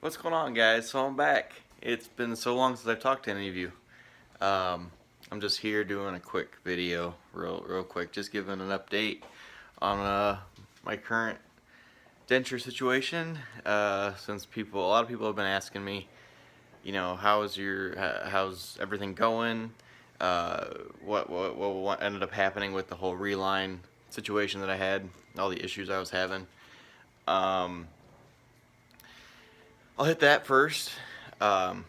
What's going on, guys? So I'm back. It's been so long since I've talked to any of you. I'm just here doing a quick video, real quick, just giving an update on my current denture situation. Since a lot of people have been asking me, how's everything going? What ended up happening with the whole reline situation that I had, all the issues I was having. I'll hit that first. Um,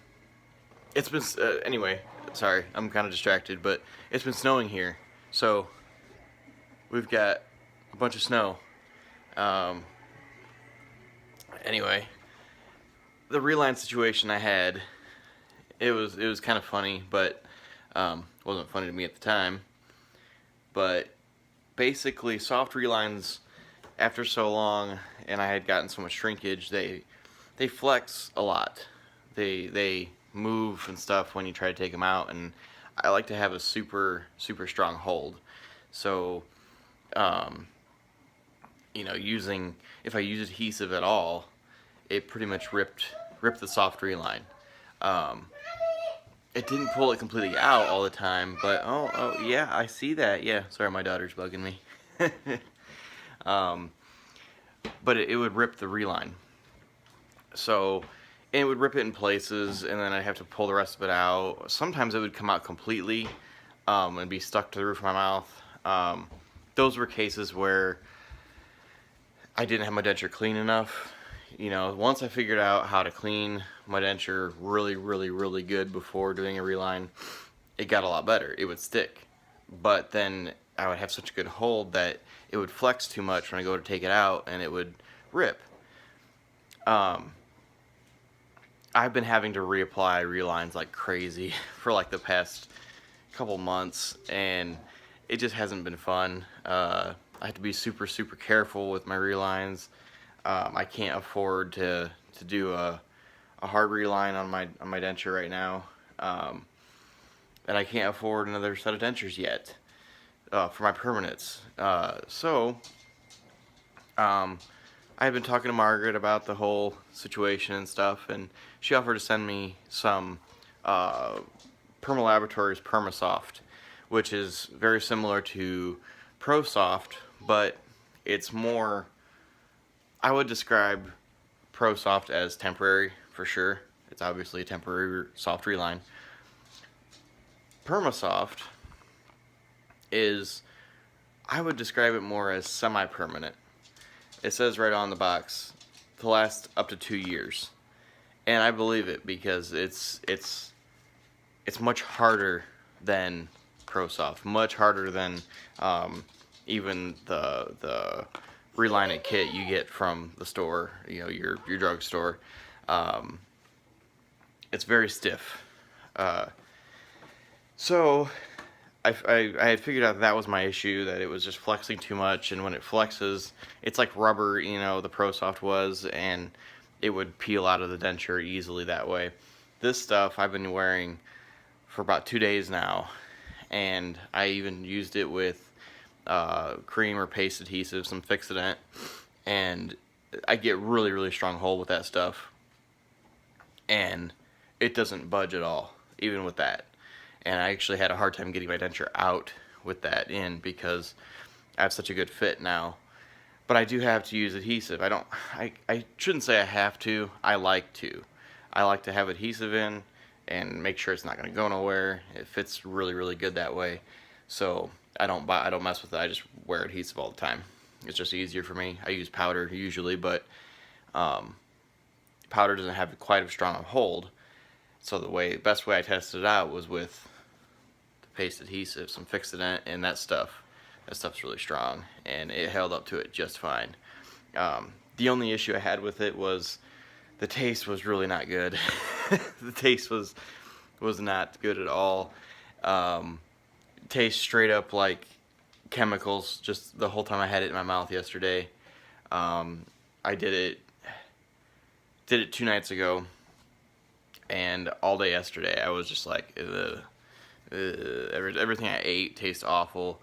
it's been anyway. Sorry, I'm kind of distracted, but it's been snowing here, so we've got a bunch of snow. Um, anyway, the reline situation I had, it was kind of funny, but wasn't funny to me at the time. But basically, soft relines, after so long, and I had gotten so much shrinkage, they flex a lot. They move and stuff when you try to take them out, and I like to have a super strong hold. So, if I use adhesive at all, it pretty much ripped the soft reline. It didn't pull it completely out all the time, but oh yeah, I see that. Yeah, sorry, my daughter's bugging me. But it would rip the reline. So, and it would rip it in places, and then I'd have to pull the rest of it out. Sometimes it would come out completely and be stuck to the roof of my mouth. Those were cases where I didn't have my denture clean enough. Once I figured out how to clean my denture really good before doing a reline, it got a lot better. It would stick. But then I would have such a good hold that it would flex too much when I go to take it out, and it would rip. I've been having to reapply relines like crazy for like the past couple months, and it just hasn't been fun. I have to be super careful with my relines. I can't afford to do a hard reline on my denture right now, and I can't afford another set of dentures yet for my permanents. I've been talking to Margaret about the whole situation and stuff, and she offered to send me some Perma Laboratories PermaSoft, which is very similar to ProSoft, but it's more, I would describe ProSoft as temporary for sure. It's obviously a temporary soft reline. PermaSoft is, I would describe it more as semi-permanent. It says right on the box to last up to 2 years, and I believe it because it's much harder than ProSoft, much harder than even the relining kit you get from the store, your drugstore. It's very stiff. So I had figured out that was my issue, that it was just flexing too much, and when it flexes, it's like rubber, the ProSoft was, and it would peel out of the denture easily that way. This stuff I've been wearing for about 2 days now, and I even used it with cream or paste adhesive, some Fixodent, and I get really strong hold with that stuff, and it doesn't budge at all, even with that. And I actually had a hard time getting my denture out with that in because I have such a good fit now. But I do have to use adhesive. I shouldn't say I have to. I like to. I like to have adhesive in and make sure it's not going to go nowhere. It fits really good that way. So I don't mess with it. I just wear adhesive all the time. It's just easier for me. I use powder usually, but powder doesn't have quite as strong a hold. So the best way I tested it out was with paste adhesive, some Fixodent, and that stuff's really strong, and it held up to it just fine. The only issue I had with it was the taste was really not good. The taste was not good at all. Tastes straight up like chemicals just the whole time I had it in my mouth yesterday. I did it 2 nights ago, and all day yesterday I was just like, everything I ate tastes awful.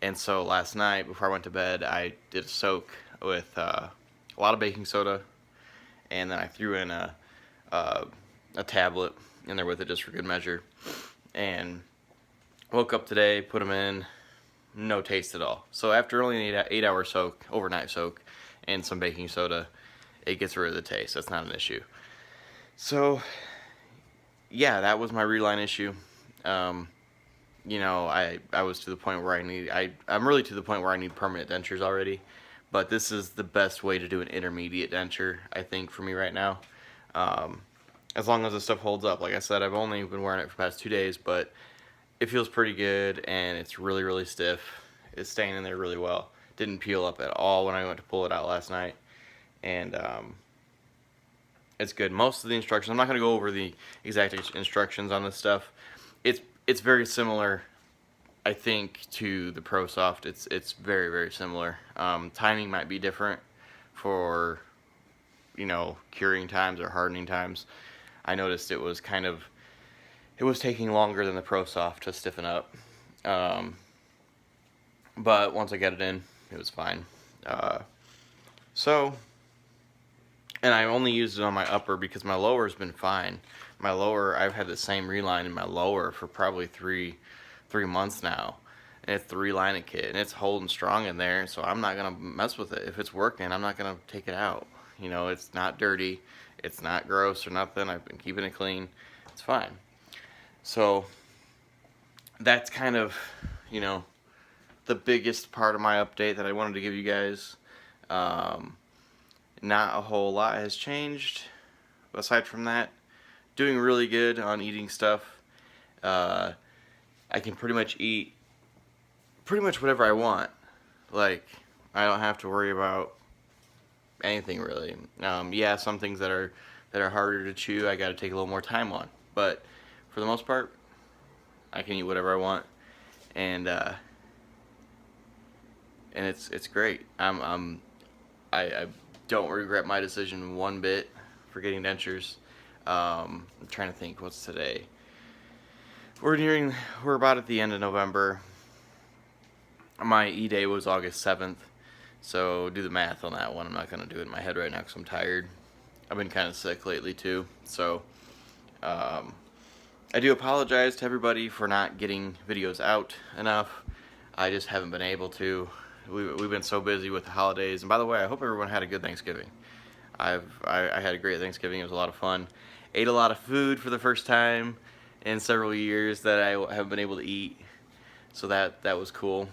And so last night before I went to bed, I did a soak with a lot of baking soda, and then I threw in a uh, a tablet in there with it just for good measure. And woke up today, put them in, no taste at all. So after only an 8-hour soak, overnight soak, and some baking soda, it gets rid of the taste. That's not an issue. So yeah, that was my reline issue. You know, I was to the point where I'm really to the point where I need permanent dentures already. But this is the best way to do an intermediate denture, I think, for me right now. As long as the stuff holds up. Like I said, I've only been wearing it for the past 2 days, but it feels pretty good, and it's really, really stiff. It's staying in there really well. Didn't peel up at all when I went to pull it out last night. And it's good. Most of the instructions, I'm not going to go over the exact instructions on this stuff. It's very similar, I think, to the ProSoft. It's very, very similar. Timing might be different for, you know, curing times or hardening times. I noticed it was taking longer than the ProSoft to stiffen up. But once I got it in, it was fine. And I only used it on my upper because my lower's been fine. My lower, I've had the same reline in my lower for probably three months now. And it's the relining kit, and it's holding strong in there, so I'm not going to mess with it. If it's working, I'm not going to take it out. You know, it's not dirty. It's not gross or nothing. I've been keeping it clean. It's fine. So that's kind of, you know, the biggest part of my update that I wanted to give you guys. Not a whole lot has changed aside from that. Doing really good on eating stuff. I can pretty much eat pretty much whatever I want. Like, I don't have to worry about anything really. Yeah, some things that are harder to chew, I got to take a little more time on. But for the most part, I can eat whatever I want, and it's great. I don't regret my decision one bit for getting dentures. I'm trying to think, what's today? We're about at the end of November. My E-Day was August 7th, so do the math on that one. I'm not going to do it in my head right now because I'm tired. I've been kind of sick lately too, so I do apologize to everybody for not getting videos out enough. I just haven't been able to. We've been so busy with the holidays. And by the way, I hope everyone had a good Thanksgiving. I had a great Thanksgiving. It was a lot of fun. Ate a lot of food for the first time in several years that I haven't been able to eat. So that was cool.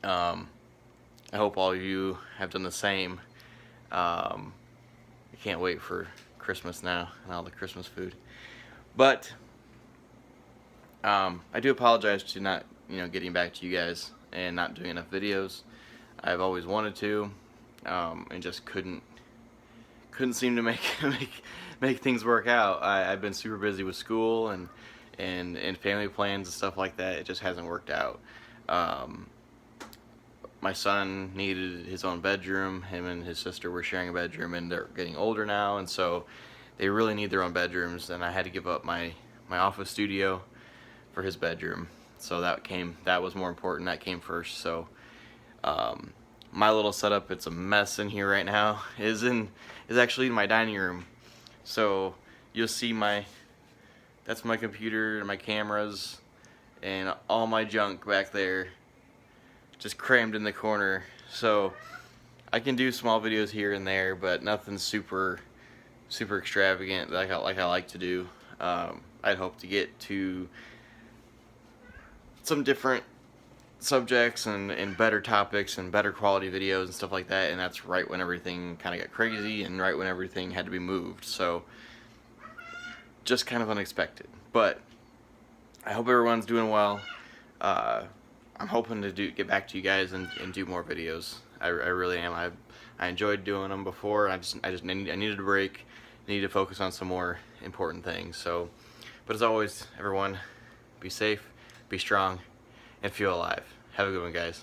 I hope all of you have done the same. I can't wait for Christmas now and all the Christmas food. But I do apologize to not, getting back to you guys and not doing enough videos. I've always wanted to, and just couldn't seem to make things work out. I've been super busy with school and family plans and stuff like that. It just hasn't worked out. My son needed his own bedroom. Him and his sister were sharing a bedroom, and they're getting older now, and so they really need their own bedrooms, and I had to give up my office studio for his bedroom. So that was more important. That came first. So my little setup, it's a mess in here right now, is actually in my dining room. So you'll see that's my computer and my cameras and all my junk back there, just crammed in the corner. So I can do small videos here and there, but nothing super extravagant like I like to do. I'd hope to get to some different subjects and better topics and better quality videos and stuff like that, and that's right when everything kind of got crazy and right when everything had to be moved. So just kind of unexpected, but I hope everyone's doing well. I'm hoping to get back to you guys and do more videos. I really am. I enjoyed doing them before. I needed a break. I needed to focus on some more important things. So, but as always, everyone, be safe, be strong, and feel alive. Have a good one, guys.